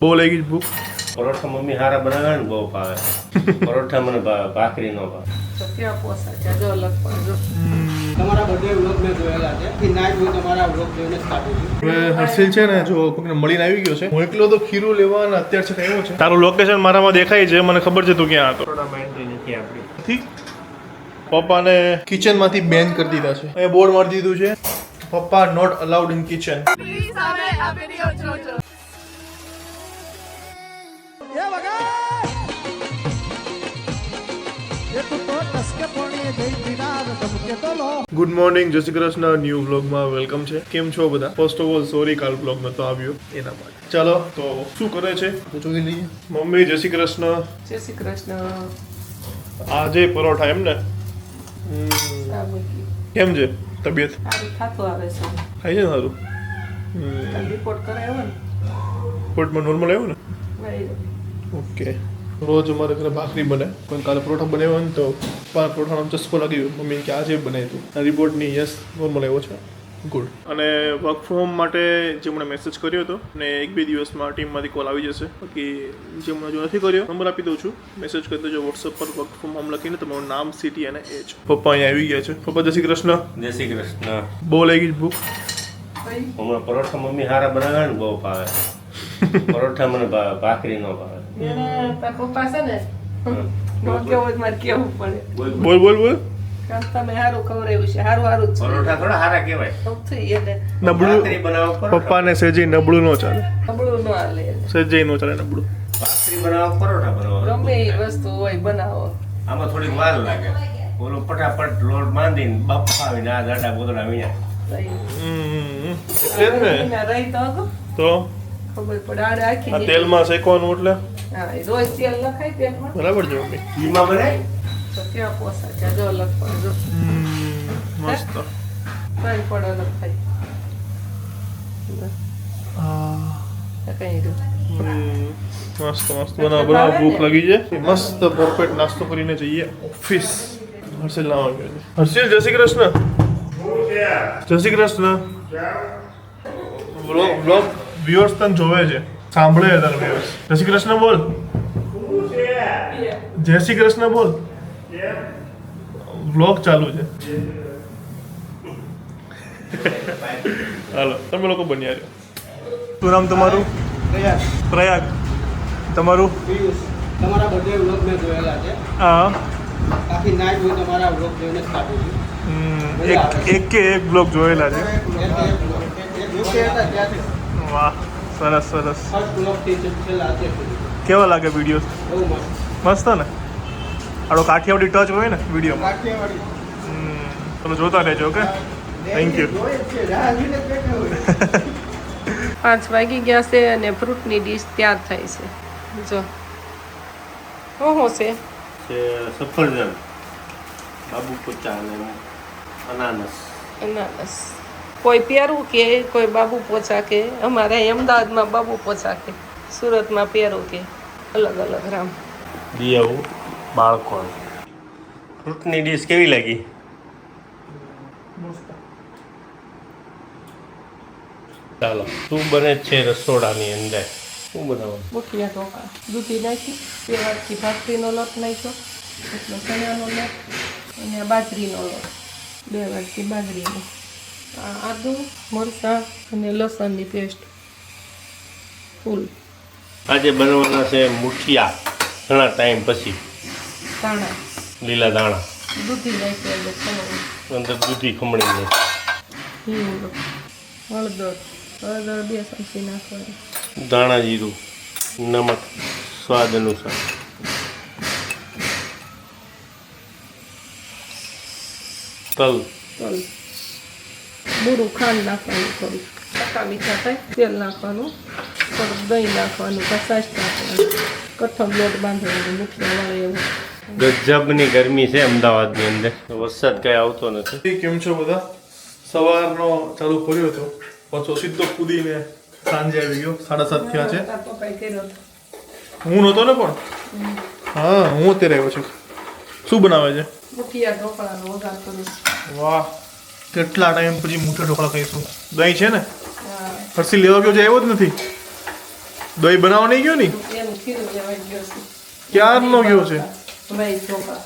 બહુ લઈ ગઈ ભૂખ. પરોઠા મમ્મી હારા બનાવે ને બહુ ભાવે. પરોઠા મને ભાખરી નો ભાવે. તો ક્યાં પોસાય જો અલગ પડજો. તમારા બધે વ્લોગ મેં જોયેલા છે કે ના જોઈ તમારા વ્લોગ જોઈને જ કાઢું છું. હવે હર્ષિલ છે ને જો કોઈને મળીને આવી ગયો છે. હું એકલો તો ખીરું લેવા અને અત્યાર છે આવ્યો છે. તારું લોકેશન મારામાં દેખાય છે, મને ખબર છે તું ક્યાં હતો. થોડા માઇન્ડ નથી આપણી. ઠીક. પપ્પાને કિચનમાંથી બેન કરી દીધા છે. અહીંયા બોર્ડ મારી દીધું છે, પપ્પા not allowed in kitchen. Good morning, જય શ્રી કૃષ્ણ. ન્યૂ વ્લોગમાં વેલકમ છે. કેમ છો બધા? ફર્સ્ટ ઓફ ઓલ સોરી કાલ વ્લોગ નતો આવ્યો એના માટે. ચાલો તો શું કરે છે તો જોઈ લઈએ. મમ્મી જય શ્રી કૃષ્ણ. જય શ્રી કૃષ્ણ. આજે પરોઠા એમ ને? કેમ છે તબિયત? સારું થાતું આવે છે. થાય છે ને સારું? રિપોર્ટ કરાવ્યો ને પોર્ટમાં નોર્મલ આવ્યું ને? વળી ઓકે. રોજ અમારે ઘરે ભાખરી બને, પણ કાલે પરોઠા બનાવ્યા ને તો પરોઠાનો ચસ્કો લાગી ગયો. મમ્મી કે આજે બનાવ્યું હતું. રિપોર્ટની યસ નોર્મલ આવ્યો છે. ગુડ. અને વર્ક ફ્રોમ હોમ માટે જે મને મેસેજ કર્યો હતો ને 1-2 દિવસમાં ટીમમાંથી કોલ આવી જશે. બાકી જે મને જો નથી કર્યો નંબર આપી દઉં છું, મેસેજ કરી દેજો વોટ્સઅપ પર વર્ક ફ્રોમ હોમ લખીને તમારું નામ, સિટી અને એજ. પપ્પા અહીંયા આવી ગયા છે. પપ્પા જય શ્રી કૃષ્ણ. જય શ્રી કૃષ્ણ. બહુ લઈ ગઈ ભૂખ. હમણાં પરોઠા મમ્મી હારા બનાવે ને બહુ ભાવે. પરોઠા મને ભાખરી નો ભાવે. એને તારા પપ્પા છે ને નો કેવું મારે કેવું પડે. બોલ બોલ બોલ. કામ તમે સારું ખવડાવ્યું છે, સારું સારું જ છે. પરોઠા થોડા હારા કહેવાય. સૌથી એને નબળું ભાખરી બનાવો પરોઠા. પપ્પાને સેજે નબળું ન ચાલે. નબળું ન હાલે. સેજે ન ચાલે નબળું. ભાખરી બનાવો પરોઠા બનાવો. ગમે એ વસ્તુ હોય બનાવો. આમાં થોડીક વાર લાગે. ઓલો ફટાફટ લોટ બાંધીને બફાવીને આ જાડા ગોદડા વીણ્યા. એટલે જ ને. એના રહી તો હતો, તો ખબર પડે આડે આખી આ તેલમાં શેકવાનું એટલે હા એ રોજ તેલ નખાય પેટમાં બરાબર છે મમ્મી. ઘીમાં બનાય. તો ક્યાં પોસાય જો અલગ પડજો. મસ્ત. કઈ પડે અલગ થાય કઈ રહ્યું. મસ્ત મસ્ત બનાવ ભૂખ લાગી છે. મસ્ત પરફેક્ટ નાસ્તો કરીને જઈએ ઓફિસ. હર્ષિલ ના આવ્યો છે. હર્ષિલ જય શ્રી કૃષ્ણ. જય શ્રી કૃષ્ણ. વ્લોગ વ્યુઅર્સ તને જોવે છે, સાંભળે છે તારા વ્યુઅર્સ. જય શ્રી કૃષ્ણ બોલ. જય શ્રી કૃષ્ણ બોલ. વ્લોગ ચાલુ છે. હાલો તમે લોકો બન્યા રહ્યો. શું નામ તમારું? પ્રયાસ પ્રયાગ. તમારું? પિયુષ. તમારા બધે વ્લોગ મેં જોયેલા છે. હા. આખી ના જોઈ તમારા વ્લોગ જોઈને જ કાઢું છું. એક કે એક બ્લોગ જોયેલા છે. એક vlog. એક UK હતા ત્યાંથી વાહ, સરસ સરસ. ફર્સ્ટ વ્લોગથી છેલ્લા અત્યાર સુધી કેવા લાગે વિડીયો? બહુ મસ્ત. મસ્ત ને? આડો કાઠિયાવાડી ટચ હોય ને વિડીયોમાં. કાઠિયાવાડી તમે જોતા રહેજો. Okay, thank you. જોઈએ જ છે. રાહ જોઈને જ બેઠા હોય. 5 વાગી ગયા છે અને ફ્રૂટની ડીશ તૈયાર થાય છે. જો શું છે? છે સફરજન, બાબુ પોચા અને અનાનસ. અનાનસ. કોઈ પેરું કે કોઈ બાબુ પોચા કે, અમારે અહીં અમદાવાદમાં બાબુ પોચા કે, સુરતમાં પેરું કે, અલગ અલગ રામ. દિયાવું બાળકો. ફ્રૂટની ડીશ કેવી લાગી? ચાલો, શું બને છે રસોડાની અંદર? શું બનાવવાનું? મુઠિયા ઢોકળા. દૂધી નાખી, 2 વાટકી ભાખરીનો લોટ નાખ્યો, એટલે ચણાનો લોટ અને બાજરીનો લોટ, 2 વાટકી બાજરીનો, આદુ, મરચાં અને લસણની પેસ્ટ ફૂલ, આજે બનવાના છે મુઠિયા. ઘણા ટાઈમ પછી ધાણા, લીલા દાણા દૂધી નાખી એટલે ખમણ, અંદર દૂધી ખમણીને હિંગ, હળદર 2 ચમચી નાખવાની, ધાણા જીરું, નમક સ્વાદ અનુસાર. તલ, બુરું ખાંડ નાખવાનું, થોડી ખટ્ટા મીઠા થાય, તેલ નાખવાનું, થોડુંક દહીં નાખવાનું, કસાશ નાખવાનું, કઠણ લોટ બાંધવાનો મુઠિયા વાળે એવું. ગજબની ગરમી છે અમદાવાદની અંદર. વરસાદ કઈ આવતો નથી. કેમ છો બધા? સવારનો ચાલુ કર્યો હતો, પાછો સીધો કૂદીને સાંજે આવી ગયો. 7:30 થયા છે. તારા પપ્પાએ કર્યો હતો. હું નહોતો ને પણ. હા, હું અત્યારે આવ્યો છું. શું બનાવે છે? મુઠિયા ઢોકળાનો વઘાર કરું. વાહ, કેટલા ટાઈમ પછી મુઠિયા ઢોકળા ખાઈશું. દહીં છે ને? હા, હર્ષિલ લેવા ગયો છે, આવ્યો જ નથી. દહીં બનાવવા નહીં ગયો ની એનું ખીરું લેવા ગયો છું. ક્યારનો ગયો છે? રાઈ ઢોકળા.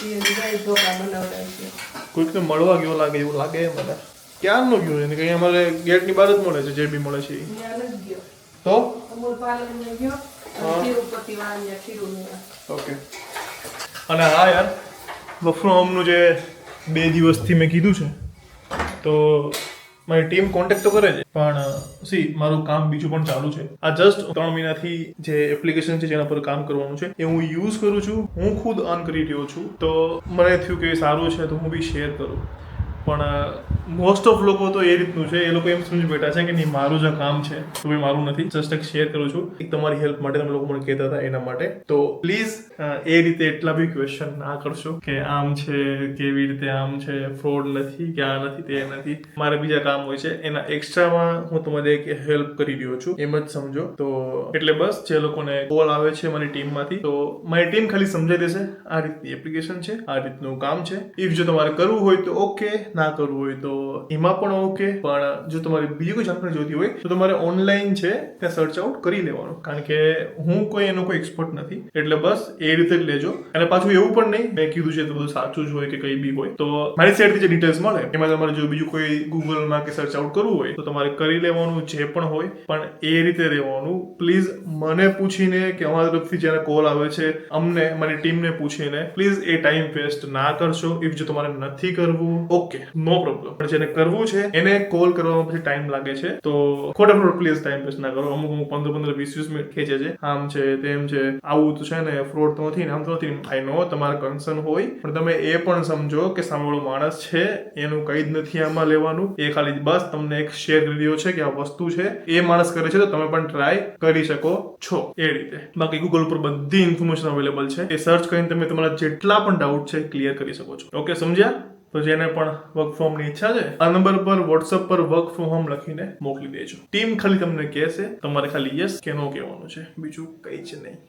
એ રાઈ ઢોકળા બનાવડાય છે. કોઈકને મળવા ગયો લાગે એવું લાગે મને. ક્યારનો ગયો છે ને કંઈ અમારે ગેટની બહાર જ મળે છે જે બી મળે છે એ. ત્યાં નથી ગયો. તો અમૂલ પાર્લરમાં ગયો અને તિરુપતિ વાળાને ખીરું લેવા. ઓકે. અને હા યાર વર્ક ફ્રોમ હોમનું જે 2 દિવસથી મેં કીધું છે તો મારી ટીમ કોન્ટેક્ટ તો કરે છે પણ મારું કામ બીજું પણ ચાલુ છે. આ જસ્ટ 3 મહિનાથી જે એપ્લિકેશન છે જેના પર કામ કરવાનું છે એ હું યુઝ કરું છું. હું ખુદ અર્ન કરી રહ્યો છું તો મને થયું કે સારું છે તો હું બી શેર કરું. પણ મોસ્ટ ઓફ લોકો તો એ રીતનું છે, એ લોકો એમ સમજી બેઠા છે કે નહીં મારું જે કામ છે તો ભાઈ મારું નથી, જસ્ટ એક શેર કરું છું એક તમારી હેલ્પ માટે. તમે લોકો મને કહેતા હતા એના માટે. તો પ્લીઝ એ રીતે એટલા બી ક્વેશ્ચન ના કરશો કે આમ છે કેવી રીતે આમ છે, ફ્રોડ નથી કે આ નથી તે નથી. મારે બીજા કામ હોય છે એના એક્સ્ટ્રામાં હું તમારી એક હેલ્પ કરી રહ્યો છું એમ જ સમજો. તો એટલે બસ જે લોકોને કોલ આવે છે મારી ટીમમાંથી તો મારી ટીમ ખાલી સમજાઈ દેશે આ રીતની એપ્લિકેશન છે, આ રીતનું કામ છે. ઇફ જો તમારે કરવું હોય તો ઓકે, ના કરવું હોય તો એમાં પણ ઓકે. પણ જો તમારે બીજી કોઈ જાણકારી જોઈતી હોય તો તમારે ઓનલાઈન છે ત્યાં સર્ચ આઉટ કરી લેવાનું, કારણ કે હું કોઈ એનો કોઈ એક્સપર્ટ નથી. એટલે બસ એ રીતે જ લેજો. અને પાછું એવું પણ નહીં મેં કીધું છે તો બધું સાચું જ હોય કે કંઈ બી હોય તો મારી સાઈડથી જે ડિટેલ્સ મળે એમાં તમારે જો બીજું કોઈ ગૂગલમાં કે સર્ચ આઉટ કરવું હોય તો તમારે કરી લેવાનું જે પણ હોય. પણ એ રીતે રહેવાનું. પ્લીઝ મને પૂછીને કે અમારા તરફથી જ્યારે કોલ આવે છે અમને મારી ટીમને પૂછીને પ્લીઝ એ ટાઈમ વેસ્ટ ના કરશો. ઇફ જો તમારે નથી કરવું ઓકે નો પ્રોબ્લેમ, પણ જેને કરવું છે એને કોલ કરવામાં પછી ટાઈમ લાગે છે તો ખોટા પ્લીઝ ટાઈમ વેસ્ટ ના કરો. અમુક 15-20 મિનિટ ખેંચે છે, આમ છે તેમ છે, આવું તો છે ને ફ્રોડ તો નથી ને આમ તો નથી. આઈ નો તમારા કન્સર્ન હોય પણ તમે એ પણ સમજો કે સામેવાળો માણસ છે એનું કંઈ જ નથી આમાં લેવાનું. એ ખાલી બસ તમને એક શેર કરી રહ્યો છે કે આ વસ્તુ છે, એ માણસ કરે છે તો તમે પણ ટ્રાય કરી શકો છો એ રીતે. બાકી ગૂગલ ઉપર બધી ઇન્ફોર્મેશન અવેલેબલ છે, એ સર્ચ કરીને તમે તમારા જેટલા પણ ડાઉટ છે ક્લિયર કરી શકો છો. ઓકે, સમજ્યા? તો જેને પણ વર્ક ફ્રોમ ની ઈચ્છા છે આ નંબર પર વોટ્સઅપ પર વર્ક ફ્રોમ હોમ લખીને મોકલી દેજો. ટીમ ખાલી તમને કહેશે, તમારે ખાલી યસ કે નો કહેવાનું છે, બીજું કંઈ જ નહીં.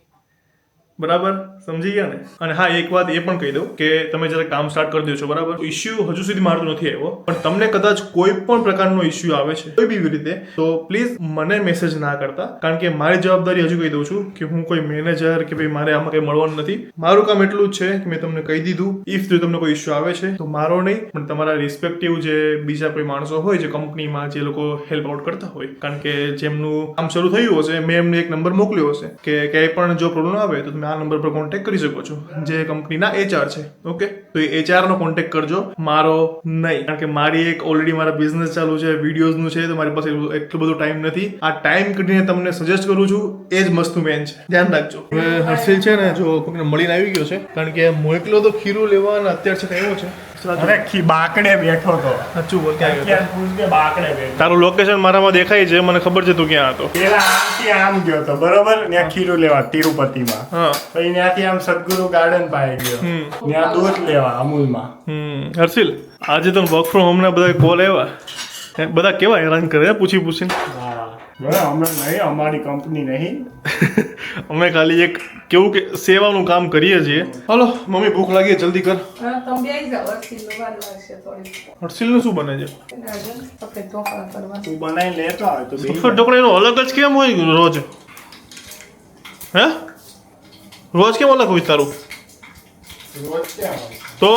બરાબર સમજી ગયા ને? અને હા એક વાત એ પણ કહી દઉં કે તમે જ્યારે કામ સ્ટાર્ટ કરી દો છો બરાબર, ઇશ્યુ હજુ સુધી મારું નથી આવ્યો પણ તમને કદાચ કોઈ પણ પ્રકારનો ઇશ્યુ આવે છે કોઈ બી રીતે તો પ્લીઝ મને મેસેજ ના કરતા, કારણ કે મારી જવાબદારી હજુ કહી દઉં છું કે હું કોઈ મેનેજર કે ભાઈ મારે આમાં કંઈ મળવાનું નથી. મારું કામ એટલું જ છે કે મેં તમને કહી દીધું. ઇફ જો તમને કોઈ ઇશ્યુ આવે છે તો મારો નહીં પણ તમારા રિસ્પેક્ટિવ જે બીજા કોઈ માણસો હોય જે કંપનીમાં જે લોકો હેલ્પ આઉટ કરતા હોય, કારણ કે જેમનું કામ શરૂ થયું હશે મેં એમને એક નંબર મોકલ્યો હશે કે ક્યાંય પણ જો પ્રોબ્લેમ આવે તો આ નંબર પર કોન્ટેક્ટ કરી શકો છો. જે કંપનીના HR છે ઓકે, તો એ HR નો કોન્ટેક્ટ કરજો, મારો નહીં. કારણ કે મારી એક ઓલરેડી મારા બિઝનેસ ચાલુ છે, વિડીયોઝનું છે તો મારી પાસે એટલો બધો ટાઈમ નથી. આ ટાઈમ કાઢીને તમને સજેસ્ટ કરું છું એ જ મસ્ત મેન છે, ધ્યાન રાખજો. હવે હર્ષિલ છે ને જો કોઈને મળીને આવી ગયો છે, કારણ કે મોકલો તો ખીરું લેવા અને અત્યારે છે આવ્યો છે. અરે બાકડે બેઠો તો સાચું બોલ, ક્યાં ગયો હતો? પૂછ કે બાકડે બેઠો. તારું લોકેશન મારામાં દેખાય છે, મને ખબર છે તું ક્યાં હતો. પેલા આમથી આમ ગયો તો બરોબર, ત્યાં ખીરું લેવા તિરુપતિમાં. હા પછી ત્યાંથી આમ સદગુરુ ગાર્ડન પાસે ગયો, ત્યાં દૂધ લેવા અમૂલમાં. હર્ષિલ આજે તો વર્ક ફ્રોમ હોમ ના બધા કોલ આવ્યા, બધા કેવા હેરાન કરે પૂછી પૂછીને. હા બરાબર, અમે નહીં, અમારી કંપની નહીં. અમે ખાલી એક કેવું કે સેવાનું કામ કરીએ છીએ. હાલો મમ્મી ભૂખ લાગી જલ્દી કર. હા તમે બેસી જાઓ, હર્ષિલનો વાર લાગશે થોડી. હર્ષિલનું શું બને છે? આપણે ઢોકળા કરવા. તું બનાવી લેતો આવે તો બેસી સફેદ ઢોકળાનો અલગ જ કેમ હોય રોજ? હે રોજ કેમ અલગ હોય તારું? રોજ ક્યાં હોય? તો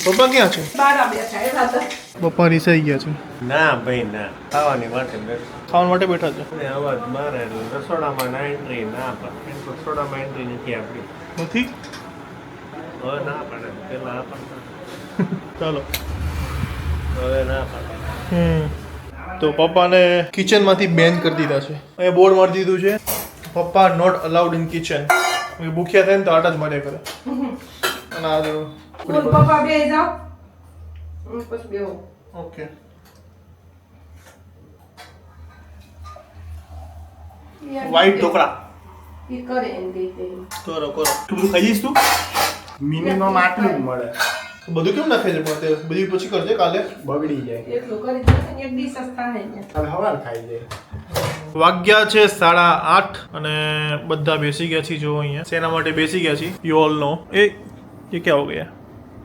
પપ્પા ક્યાં છે? બારા બેઠા એવા હતા. પપ્પા રીસાઈ ગયા છે, ના ભાઈ ના, ખાવાની માટે બેઠો. ખાવા માટે બેઠા છે. અને અવાજ મારે એટલે રસોડામાં ના એન્ટ્રી ના પડે. રસોડામાં એન્ટ્રી નથી આપણી. નથી? હવે ના પડે, પેલા આપણને ચાલો હવે ના પડે. તો પપ્પાને કિચનમાંથી બેન કરી દીધા છે. અહીંયા બોર્ડ મારી દીધું છે પપ્પા નોટ અલાઉડ ઇન કિચન. ભૂખ્યા થાય ને તો આટા જ માર્યા કરે. અને આ જો બોલ પપ્પા બેસી જાઓ. હું પછી બેહું. ઓકે વ્હાઈટ ઢોકળા એ કરે એમ રીતે. કરો કરો. તું બધું ખાઈ જઈશ તું? મિનિમમ આટલું જ મળે, બધું કેમ નાખે છે પણ તે બધી પછી કરજે કાલે. બગડી જાય. એટલું કરી દેશે ને એક ડીશ જ થાય ને. કાલ હવાર ખાઈ જાય. વાગ્યા છે 8:30 અને બધા બેસી ગયા છીએ. જો અહીંયા શેના માટે બેસી ગયા છીએ યુ ઓલ નો. એ ક્યાં હો ગયા?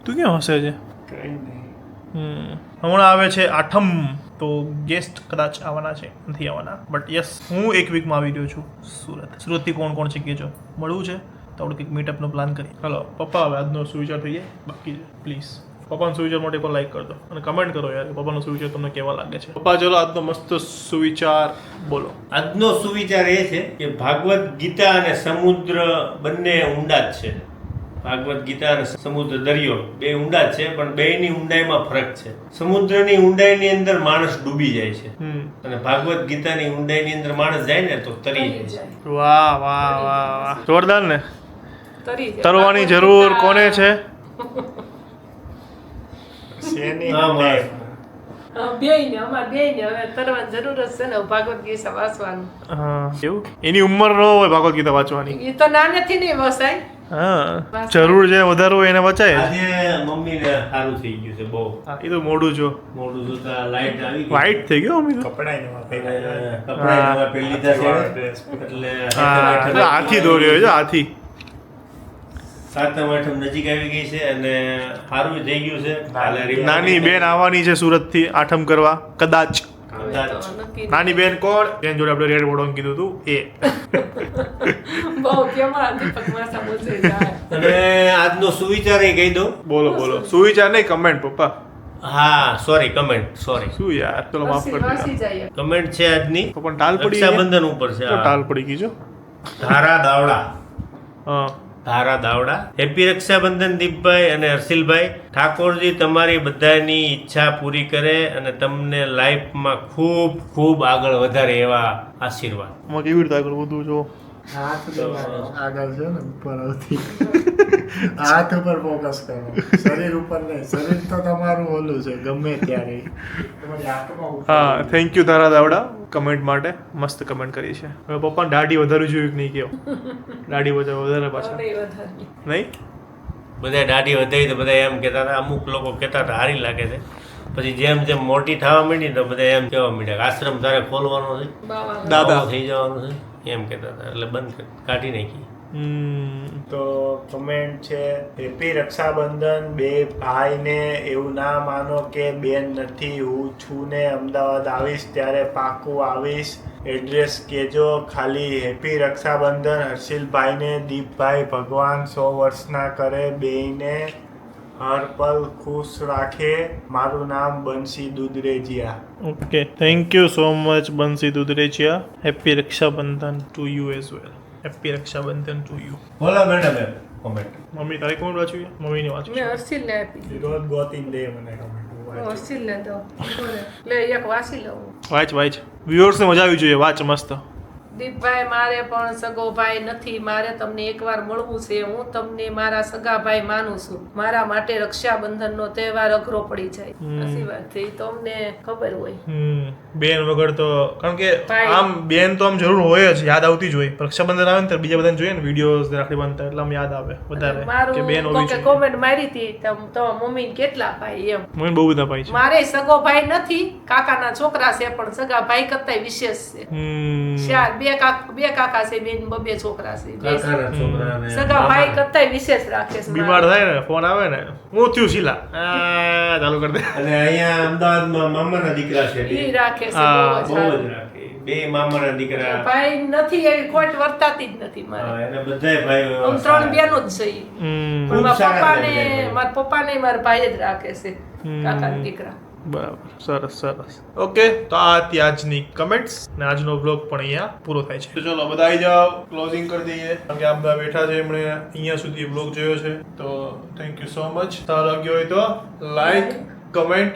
તું ક્યાં હસે છે? કઈ નહીં. હમણાં આવે છે આઠમ તો ગેસ્ટ કદાચ આવવાના છે, નથી આવવાના, બટ યસ હું એક વીકમાં આવી રહ્યો છું સુરતથી કોણ છે કહેજો, મળવું છે તો આપણે કંઈક મીટઅપનો પ્લાન કરીએ. હલો પપ્પા, હવે આજનો સુવિચાર થઈ જાય બાકી છે, પ્લીઝ પપ્પાનો સુવિચાર માટે પણ લાઈક કરજો અને કમેન્ટ કરો યાર પપ્પાનો સુવિચાર તમને કેવા લાગે છે. પપ્પા ચલો આજનો મસ્ત સુવિચાર બોલો. આજનો સુવિચાર એ છે કે ભાગવત ગીતા અને સમુદ્ર બંને ઊંડા જ છે. ભાગવત ગીતા અને સમુદ્ર દરિયો બે ઊંડા જ છે, પણ બેની ઊંડાઈમાં ફરક છે. સમુદ્રની ઊંડાઈની અંદર માણસ ડૂબી જાય છે અને ભાગવત ગીતાની ઊંડાઈની અંદર માણસ જાય ને તો તરી જાય છે. વાહ જોરદાર ને. તરી જાય. તરવાની જરૂર કોને છે? શેની હા, માણસ. બેયને અમારે બેયને હવે તરવાની જરૂર જ છે ને ભાગવત ગીતા વાંચવાનું. હા એવું એની ઉંમર ન હોય ભાગવત ગીતા વાંચવાની. એ તો નાનેથી નહીં વસાય. હા જરૂર છે વધારે હોય એને વચાય. આજે મમ્મીને સારું થઈ ગયું છે બહુ. હા એ તો મોડું જો મોડું જોતા લાઈટ આવી ગઈ. વાઈટ થઈ ગયો મમ્મી તો. કપડાય નવા પહેર્યા. અને કપડાં નવા પહેરી લીધા છે એટલે હા તો હાથી દોર્યો છે હાથી. સાતમ આઠમ નજીક આવી ગઈ છે અને સારું થઈ ગયું છે. કાલે report નાની બેન આવવાની છે સુરતથી આઠમ કરવા કદાચ. કદાચ. નક્કી નાની બેન કોણ? બેન જોડે આપણે રેડ વોડોન કીધું હતું એ. બહુ કેમાં દીપક માસા બોલશે જાય. અને આજનો સુવિચાર એ કહી દઉં. બોલો સુવિચાર નહીં કમેન્ટ પપ્પા. હા સોરી કમેન્ટ સોરી શું યાર ચલો માફ કરી વાસી દીધા. જાય. કમેન્ટ છે આજની તો પણ ટાલ પડી ગઈ. રક્ષાબંધન ઉપર છે તો આ. ટાલ પડી ગઈ જો. ધારા દાવડા હા ધારા દાવડા. હેપી રક્ષાબંધન દીપભાઈ અને હર્ષિલભાઈ. ઠાકોરજી તમારી બધાની ઈચ્છા પૂરી કરે અને તમને લાઈફમાં ખૂબ ખૂબ આગળ વધારે એવા આશીર્વાદ. આમાં કેવી રીતે આગળ વધવું જો. હાથ દબાવો. આગળ છે ને ઉપર આવતી. હાથ ઉપર ફોકસ કરો, શરીર ઉપર નહીં. શરીર તો તમારું ઓલું છે ગમે ત્યારે. તમારી આંખમાં ઉપર. હા થેન્ક યુ તારા દાવડા કમેન્ટ માટે. મસ્ત કમેન્ટ કરી છે. હવે પપ્પાને દાઢી વધારવી જોઈએ કે નહીં કેવો? દાઢી વધારે પાછા નહીં વધારે. નહીં. બધા દાઢી વધારી તો બધા એમ કહેતા હતા, અમુક લોકો કહેતા હતા સારી લાગે છે. પછી જેમ જેમ મોટી થવા માંડી તો બધા એમ કહેવા માંડ્યા કે આશ્રમ તારે ખોલવાનો છે, બાવા દાદા. આવું થઈ જવાનું છે એમ કહેતા હતા. એટલે બંધ કાઢી નાખી. તો કમેન્ટ છે હેપી રક્ષાબંધન. બે ભાઈને એવું ના માનો કે બેન નથી, હું છું ને અમદાવાદ આવીશ ત્યારે પાકું આવીશ. એડ્રેસ કહેજો ખાલી. હેપી રક્ષાબંધન હર્ષિલભાઈને. દીપભાઈ ભગવાન 100 વર્ષના કરે, બેયને હર પલ ખુશ રાખે. મારું નામ Bansi Dudhrejiya. Okay thank you so much Bansi Dudhrechiya. Happy Rakshabandhan to you as well. Happy Rakshabandhan to you. બોલો મેડમ એમ કોમેન્ટ. મમ્મી તારે કોણ વાંચ્યું છે? મમ્મીને વાંચ્યું મેં છે. હર્ષિલને આપી. રોજ ગોતીને દે મને કમેન્ટ. હું હર્ષિલને દઉં. લે એક વાસી લઉં. વાંચ વ્યુઅર્સને મજા આવી જોઈએ. વાંચ મસ્ત. દીપભાઈ મારે પણ સગો ભાઈ નથી, મારે તમને એકવાર મળવું છે. હું તમને મારા સગા ભાઈ માનું છું. મારા માટે રક્ષાબંધનનો તહેવાર અઘરો પડી જાય. સાચી વાત છે, ઈ તો અમને ખબર હોય. બેન વગર તો કારણ કે ભાઈ. આમ બેન તો આમ જરૂર હોય જ, યાદ આવતી જ હોય. રક્ષાબંધન આવે ને ત્યારે બીજા બધાને જોઈએ ને વિડીયોઝ રાખડી બાંધતા એટલે આમ યાદ આવે વધારે કે બેન મારું હોવી કોકે જોઈએ. કોમેન્ટ મારી હતી તો મમ્મી કેટલા ભાઈ એમ. મને બહુ બધા ભાઈ છે. મારે સગો ભાઈ નથી, કાકાના છોકરા છે પણ સગા ભાઈ કરતા વિશેષ છે. ચાર બે કાકા છે, બેન બબે છોકરા છે. બે કાકાના છોકરાને સગા ભાઈ કરતા વિશેષ રાખે છે. બીમાર થાય ને ફોન આવે ને હું થયું શીલા ચાલુ કરી દે. અને અહીંયા અમદાવાદમાં મામાના દીકરા છે. ઈ રાખે છે હા, બહુ બહુ જ. જ રાખે. બે મામાના દીકરા. ભાઈ નથી એવી ખોટ વર્તાતી જ નથી મારે. હા, એને બધાય ભાઈઓ આમ ત્રણ બેનો જ છે ઈ. હમ, પણ ખૂબ સારા છે બધાય. મારા પપ્પાને મારા ભાઈ જ રાખે છે, કાકાના દીકરા. બરાબર સરસ. ઓકે તો આ હતી આજની કમેન્ટ્સ ને આજનો બ્લોગ પણ અહીંયા પૂરો થાય છે. તો ચલો બધા આવી જાઓ, ક્લોઝિંગ કરી દઈએ કારણ કે આ બધા બેઠા છે એમણે અહીંયા સુધી બ્લોગ જોયો છે. તો થેન્ક યુ સો મચ. સારો લાગ્યો હોય તો લાઈક, કમેન્ટ,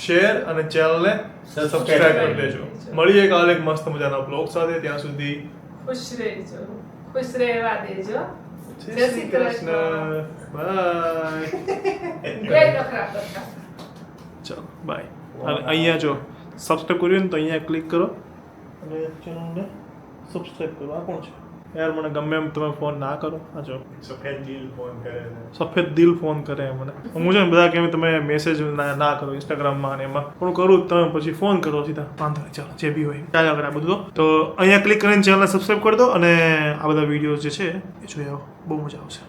શેર અને ચેનલને સબસ્ક્રાઇબ કરી દેજો. મળીએ કાલે એક મસ્ત મજાના બ્લોગ સાથે. ત્યાં સુધી ખુશ રહેજો, ખુશ રહેવા દેજો. જય શ્રી કૃષ્ણ. બાય. જય નખરા કરતા. ચાલો બાય. અને અહીંયા જો સબસ્ક્રાઇબ કર્યું ને તો અહીંયા ક્લિક કરો અને ચેનલને સબસ્ક્રાઇબ કરો. આ કોણ છે યાર? મને ગમે એમ તમે ફોન ના કરો. આ જો સફેદ દિલ ફોન કરે છે. સફેદ દિલ ફોન કરે મને. હું છે ને બધા કેમ તમે મેસેજ ના કરો ઇન્સ્ટાગ્રામમાં અને એમાં પણ કરું તમે પછી ફોન કરો સીધા. વાંધો નહીં ચાલો જે બી હોય ચાલો આગળ આ બધું. તો અહીંયા ક્લિક કરીને ચેનલને સબસ્ક્રાઇબ કરી દો અને આ બધા વિડીયોઝ જે છે એ જોઈ આવો. બહુ મજા આવશે.